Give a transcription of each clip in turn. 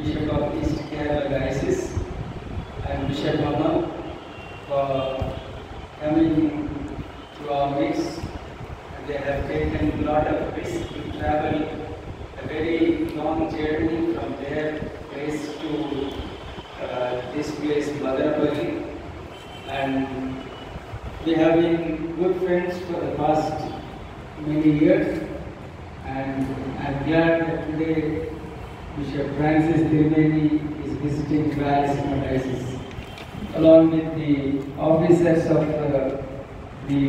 Bishop of East Kerala Diocese and Bishop Mama for coming to our midst. And they have taken a lot of risk to travel a very long journey from their place to this place, Madanapalli. And we have been good friends for the past many years. And I'm glad that today Bishop Francis Tirumeni is visiting Rayalaseema Diocese along with the officers of the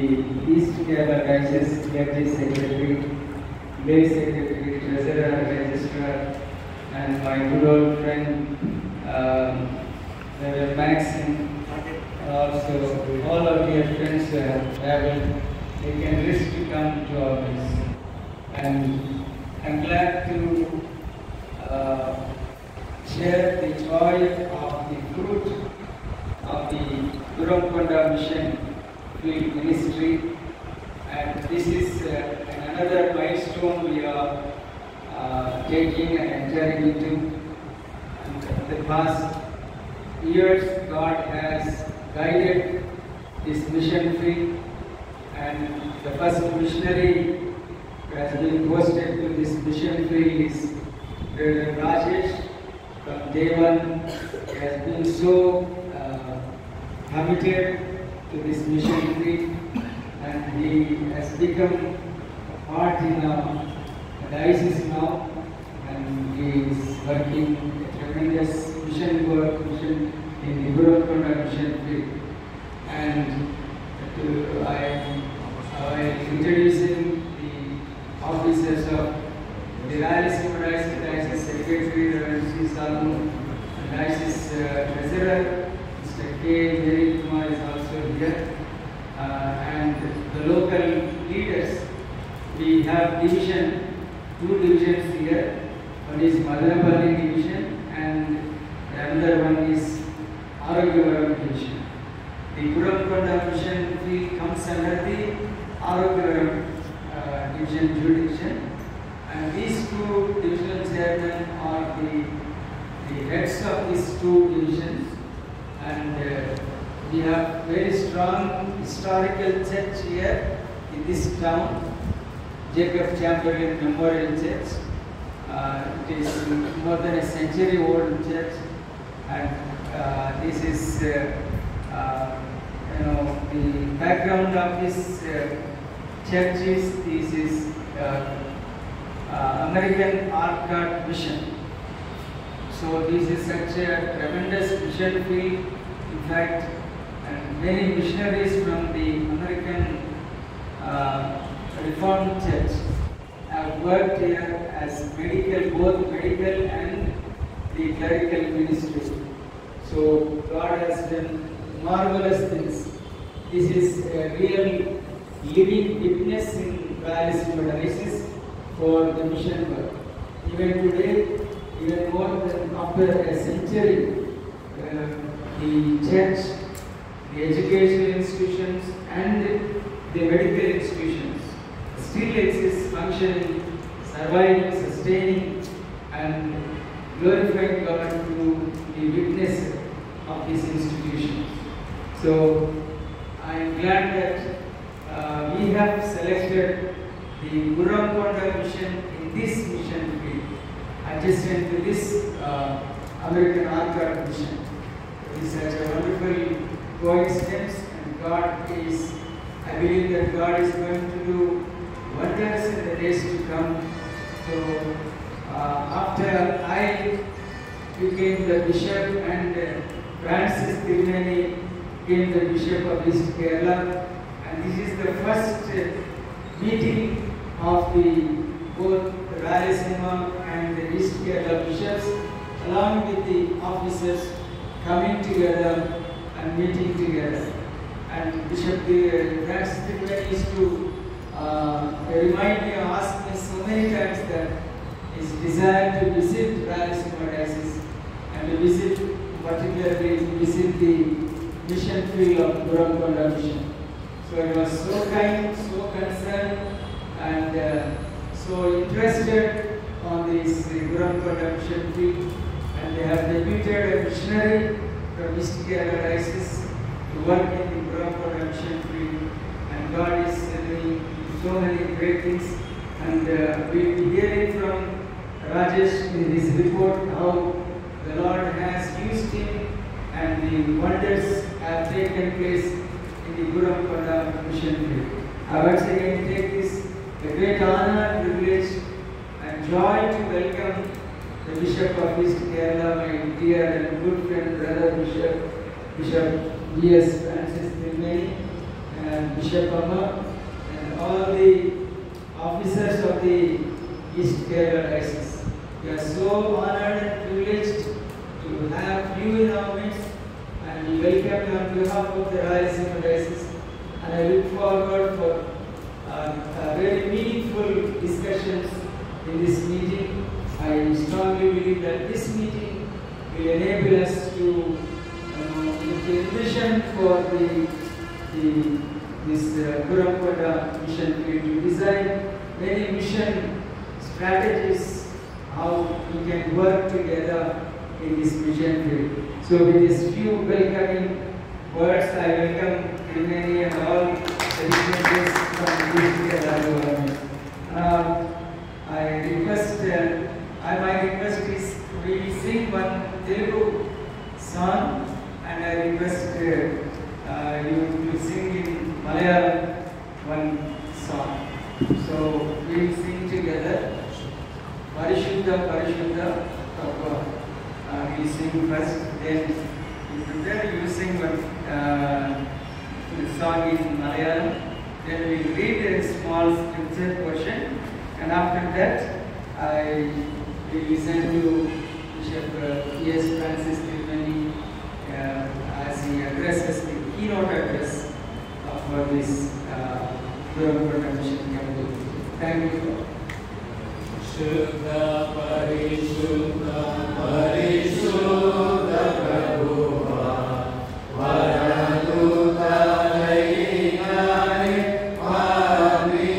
East Kerala Diocese, Deputy Secretary, Lay Secretary, Treasurer, Registrar, and my good old friend Reverend Maxim, and also all our dear friends who have traveled. They can risk to come to our midst. And I'm glad to share the joy of the fruit of the Gurumkonda Mission Field Ministry. And this is another milestone we are taking and entering into. And in the past years, God has guided this mission field, and the first missionary who has been posted to this mission field is Brother Rajesh. From day one, he has been so committed to this mission field, and he has become a part in our diocese now, and he is working a tremendous mission work in the Gurumkonda mission field. And I introducing the officers of the Rayalaseema Diocese Secretary, Reverend C. Salmu, Diocese Treasurer, Mr. K. Mary Kumar is also here, and the local leaders. We have two divisions here. One is Madanapalli division and the other one is Arogyavaram division. The Gurumkonda mission field comes under the Arogyavaram division jurisdiction. And these two division chairmen are the heads of these two divisions, and we have very strong historical church here in this town, Jacob Chamberlain Memorial Church. It is more than a century old church, and this is the background of this church is American Arcot Mission. So this is such a tremendous mission field. In fact, and many missionaries from the American Reformed Church have worked here as both medical and the clerical ministry. So God has done marvelous things. This is a real living witness in Rayalaseema Diocese for the mission work. Even today, even more than after a century, the church, the educational institutions and the medical institutions still exist, functioning, surviving, sustaining and glorifying God through the witness of these institutions. So I am glad that we have selected the Gurumkonda mission in this mission field, adjacent to this American Arcot mission. It is such a wonderful coincidence, and I believe that God is going to do wonders in the days to come. So after I became the bishop and Francis Tirumeni became the bishop of East Kerala, and this is the first meeting of both Rayalaseema and the East Kerala bishops, along with the officers coming together and meeting together. And Bishop Francis Tirumeni used to remind me, ask me so many times that his desire to visit Rayalaseema Diocese and to particularly visit the mission field of Gurumkonda mission. So he was so kind, so concerned, and so interested on this Gurumkonda mission field, and and they have deputed a missionary from East Kerala Diocese to work in the Burapada mission field, and God is doing so many great things. And we will be hearing from Rajesh in his report how the Lord has used him and the wonders have taken place in the Burapada mission field. I once again take this a great honor, privilege, and joy to welcome the Bishop of East Kerala, my dear and good friend, brother Bishop D.S. Francis Trimeni, and Bishop Amma, and all the officers of the East Kerala Diocese. We are so honored and privileged to have you in our midst, and we welcome you on behalf of the Rayalaseema Diocese. And I look forward for very meaningful discussions in this meeting. I strongly believe that this meeting will enable us to vision for this Burapada mission field, to design many mission strategies how we can work together in this mission field. So with these few welcoming words, I welcome Trimeni and all the dignitaries from East Kerala. I request, my request is we sing one Telugu song, and I request you to sing in Malayalam one song. So we will sing together. Parishuddha, Parishuddha, we sing first, then you sing one song in Malayalam, then we will read a small scripture portion, and after that I will listen to Bishop E.S. Francis Trimeni as he addresses the keynote address for this Burapada mission campaign. Thank you. Shuddha Parishuddha Parishuddha Prabhuva Varaduta Lainare Vami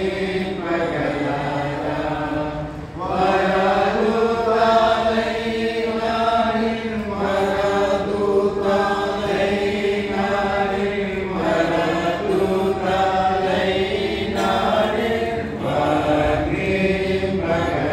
Pagalaya Varaduta Lainare Varaduta Lainare Varaduta Lainare Vami Pagalaya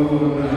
Guru